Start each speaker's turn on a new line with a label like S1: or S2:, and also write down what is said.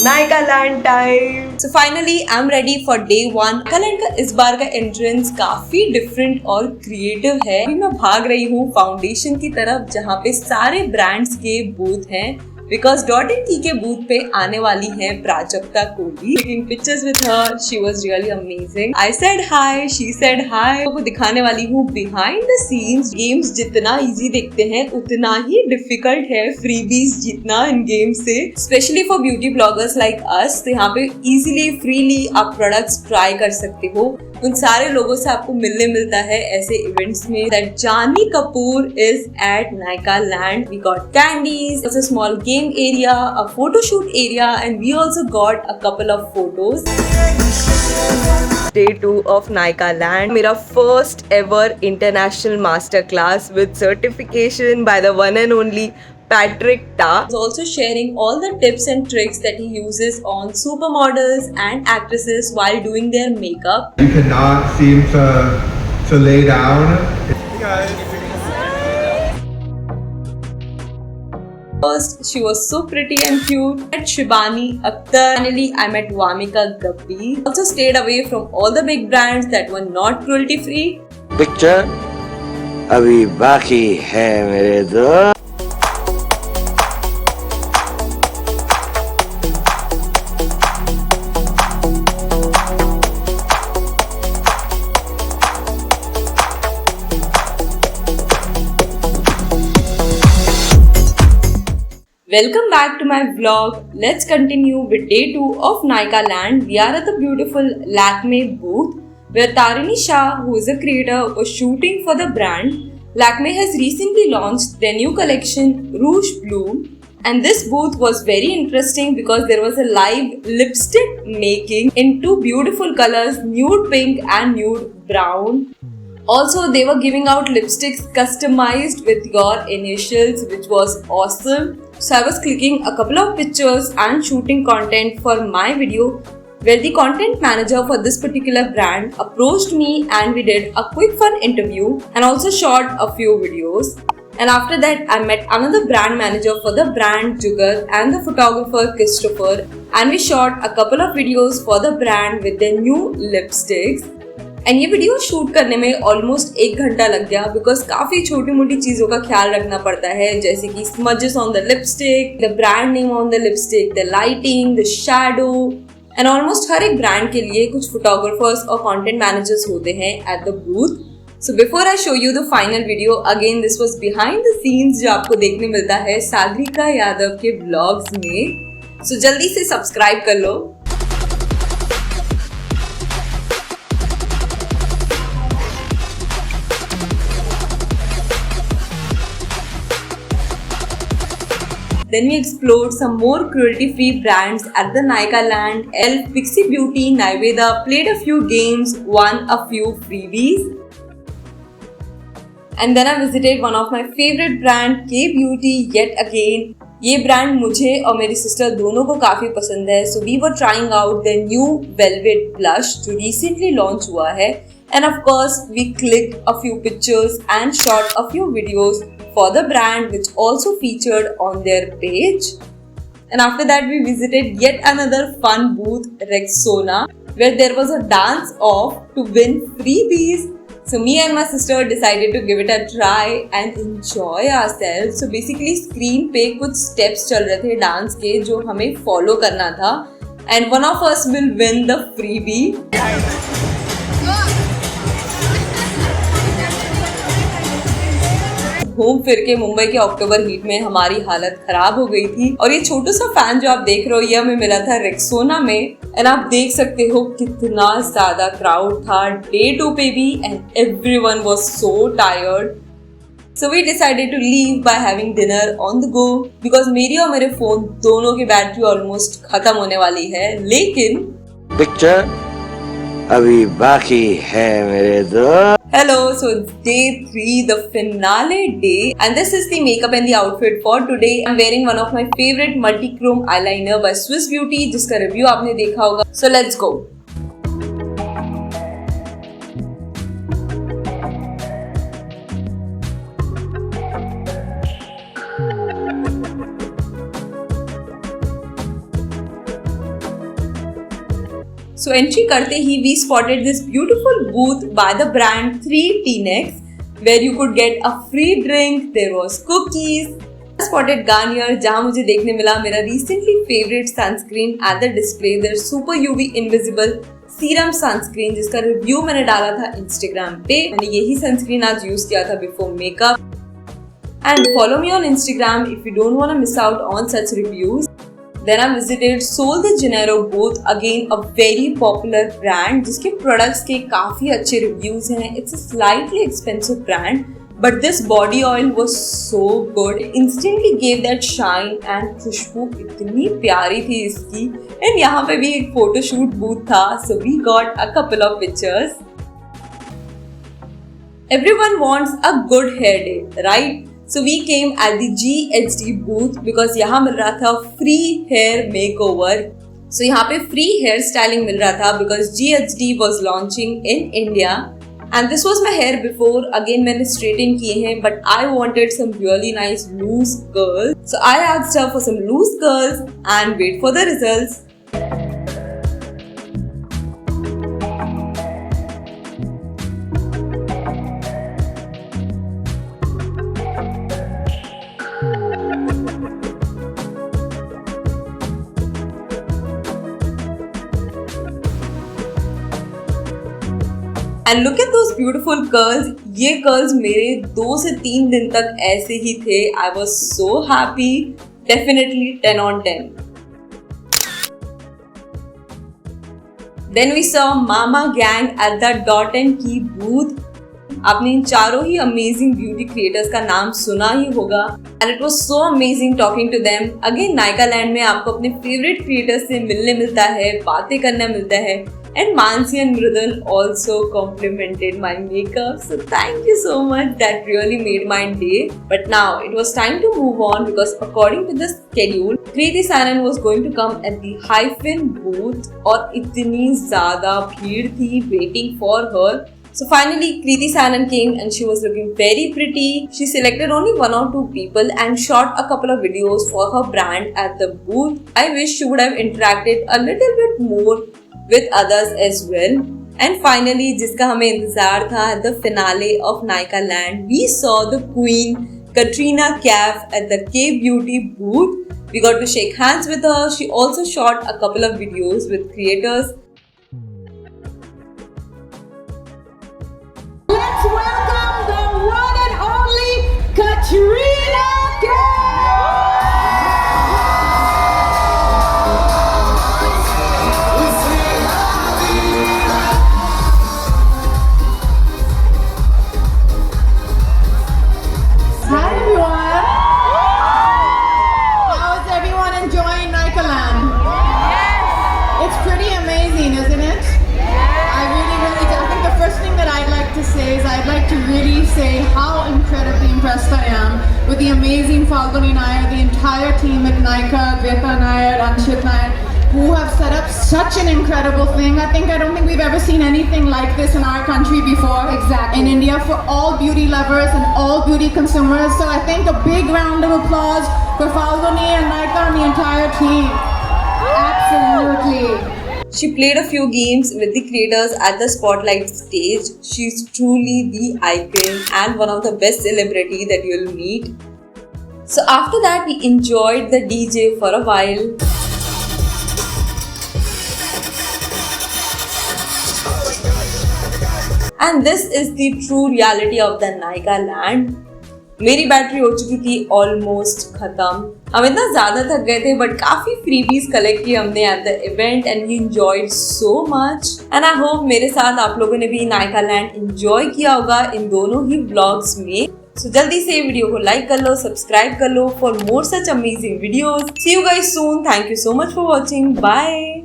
S1: नायकालैंड time. So finally I'm ready for day 1। Nykaaland का इस बार का एंट्रेंस काफी डिफरेंट और क्रिएटिव है। अभी मैं भाग रही हूँ फाउंडेशन की तरफ जहाँ पे सारे ब्रांड्स के बूथ हैं बिकॉज .in के बूथ पे आने वाली है Prajakta Kohli. Taking pictures with her, she was really amazing. I said hi, she said हाय। आपको दिखाने वाली हूँ बिहाइंड द सीन्स। गेम्स जितना इजी देखते हैं उतना ही डिफिकल्ट है फ्रीबीज जीतना इन गेम्स से, specially for beauty bloggers like us. तो यहाँ पे इजीली फ्रीली आप प्रोडक्ट्स ट्राई कर सकते हो। उन सारे लोगों से आपको मिलने मिलता है ऐसे इवेंट्स में। That Jani Kapoor is at Nykaaland. We got candies, a small game area, a photo shoot area and we also got a couple of photos. Day 2 of Naikaland, मेरा first ever international master class with certification by the one and only Patrick Ta. He's also sharing all the tips and tricks that he uses on supermodels and actresses while doing their makeup.
S2: You cannot seem to lay down. Hey guys.
S1: First, she was so pretty and cute. I met Shibani Akhtar. Finally, I met Vamika Gabbi. Also stayed away from all the big brands that were not cruelty free.
S3: Picture अभी बाकी है मेरे दोस्त।
S1: Welcome back to my vlog. Let's continue with day 2 of Naikaland. We are at the beautiful Lakme booth where Tarini Shah, who is a creator, was shooting for the brand. Lakme has recently launched their new collection Rouge Bloom, and this booth was very interesting because there was a live lipstick making in two beautiful colors, nude pink and nude brown. Also, they were giving out lipsticks customized with your initials, which was awesome. So I was clicking a couple of pictures and shooting content for my video, where the content manager for this particular brand approached me and we did a quick fun interview and also shot a few videos. And after that, I met another brand manager for the brand Jugar and the photographer Christopher, and we shot a couple of videos for the brand with their new lipsticks. And ये video shoot करने में almost 1 घंटा लग गया because काफी छोटी मोटी चीजों का ख्याल रखना पड़ता है, जैसे कि smudges on the lipstick, the brand name on the lipstick, the lighting, the shadow and almost हर एक ब्रांड के लिए कुछ फोटोग्राफर्स और कंटेंट मैनेजर्स होते हैं at the booth. So before I show you the final video, again this was behind the scenes जो आपको देखने मिलता है सागरिका यादव के ब्लॉग्स में। सो जल्दी से सब्सक्राइब कर लो। Then we explored some more cruelty-free brands at the Naikaland. Elf, Pixie Beauty, Niveda, played a few games, won a few freebies. And then I visited one of my favorite brand, K-Beauty, yet again. ये brand मुझे और मेरी sister दोनों को काफी पसंद है, so we were trying out their new Velvet Blush जो recently launch हुआ है. And of course, we clicked a few pictures and shot a few videos for the brand, which also featured on their page. And after that, we visited yet another fun booth, Rexona, where there was a dance off to win freebies. So me and my sister decided to give it a try and enjoy ourselves. So basically screen पे कुछ steps चल रहे थे dance के जो हमें follow करना था, and one of us will win the freebie. घूम फिर के मुंबई के अक्टूबर हीट में हमारी हालत खराब हो गई थी और ये छोटा सा फैन जो आप देख रहे हो ये हमें मिला था रेक्सोना में। एंड आप देख सकते हो कितना ज्यादा क्राउड था डे 2 पे भी, and everyone was so tired. So we decided to leave by having dinner on the go because मेरी और मेरे फोन दोनों की बैटरी ऑलमोस्ट खत्म होने वाली है। लेकिन
S3: पिक्चर अभी बाकी है मेरे दोस्त।
S1: Hello, so it's day 3, the finale day, and this is the makeup and the outfit for today. I'm wearing one of my favorite multi-chrome eyeliner by Swiss Beauty, जिसका review आपने देखा होगा. So let's go. So entry करते ही we spotted this beautiful booth by the brand 3T-Nex where you could get a free drink, there was cookies. Spotted Garnier जहाँ मुझे देखने मिला मेरा recently favorite sunscreen at the display, their super UV invisible serum sunscreen जिसका review मैंने डाला था Instagram पे। मैंने यही सनस्क्रीन आज यूज किया था before makeup. And follow me on Instagram if you don't want to miss out on such reviews. Then I visited Sol de Janeiro booth, again a very popular brand जिसके products के काफी अच्छे reviews हैं। It's a slightly expensive brand but this body oil was so good, instantly gave that shine and खुशबू इतनी प्यारी थी इसकी। एंड यहाँ पे भी एक फोटोशूट बूथ था, so we got a couple of pictures. Everyone wants a good hair day, right? So we came at the GHD booth because यहाँ मिल रहा था free hair makeover. So यहाँ पे free hair styling मिल रहा था because GHD was launching in India. And this was my hair before. Again मैंने straighten किए हैं but I wanted some really nice loose curls. So I asked her for some loose curls and wait for the results. And look at those beautiful curls. ये curls मेरे 2 से 3 दिन तक ऐसे ही थे। I was so happy, definitely 10 on 10। Then we saw mama gang at the dot and key booth. आपने इन चारों ही अमेजिंग ब्यूटी क्रिएटर्स का नाम सुना ही होगा and it was so amazing talking to them. Again Nykaa land में आपको अपने फेवरेट क्रिएटर्स से मिलने मिलता है, बातें करना मिलता है। And Mansi and Mridul also complimented my makeup. So thank you so much. That really made my day. But now it was time to move on because according to the schedule, Kriti Sanon was going to come at the Hyphen booth और इतनी ज़्यादा भीड़ थी waiting for her. So finally Kriti Sanon came and she was looking very pretty. She selected only 1 or 2 people and shot a couple of videos for her brand at the booth. I wish she would have interacted a little bit more with others as well. And finally जिसका हमें इंतजार था, the finale of Nykaa Land, we saw the queen Katrina Kaif at the K Beauty booth. We got to shake hands with her. She also shot a couple of videos with creators.
S4: Let's welcome the one and only Katrina Kaif!
S5: I'd like to really say how incredibly impressed I am with the amazing Falguni Nair, the entire team at Nykaa, Veta Nair, Anshit Nair, who have set up such an incredible thing. I don't think we've ever seen anything like this in our country before.
S4: Exactly.
S5: In India for all beauty lovers and all beauty consumers. So I think a big round of applause for Falguni and Nykaa and the entire team.
S4: Absolutely.
S1: She played a few games with the creators at the spotlight stage. She's truly the icon and one of the best celebrity that you'll meet. So after that, we enjoyed the DJ for a while. And this is the true reality of the Nykaa Land. मेरी battery हो चुकी थी almost खत्म। हम इतना ज्यादा थक गए थे बट काफी फ्रीबीज कलेक्ट किए हमने at the event and we enjoyed so much. And I hope मेरे साथ आप लोगों ने भी नायका लैंड एंजॉय किया होगा इन दोनों ही व्लॉग्स में। सो जल्दी से वीडियो को लाइक कर लो, सब्सक्राइब कर लो for more such amazing videos. See you guys soon. Thank you so much for watching. Bye.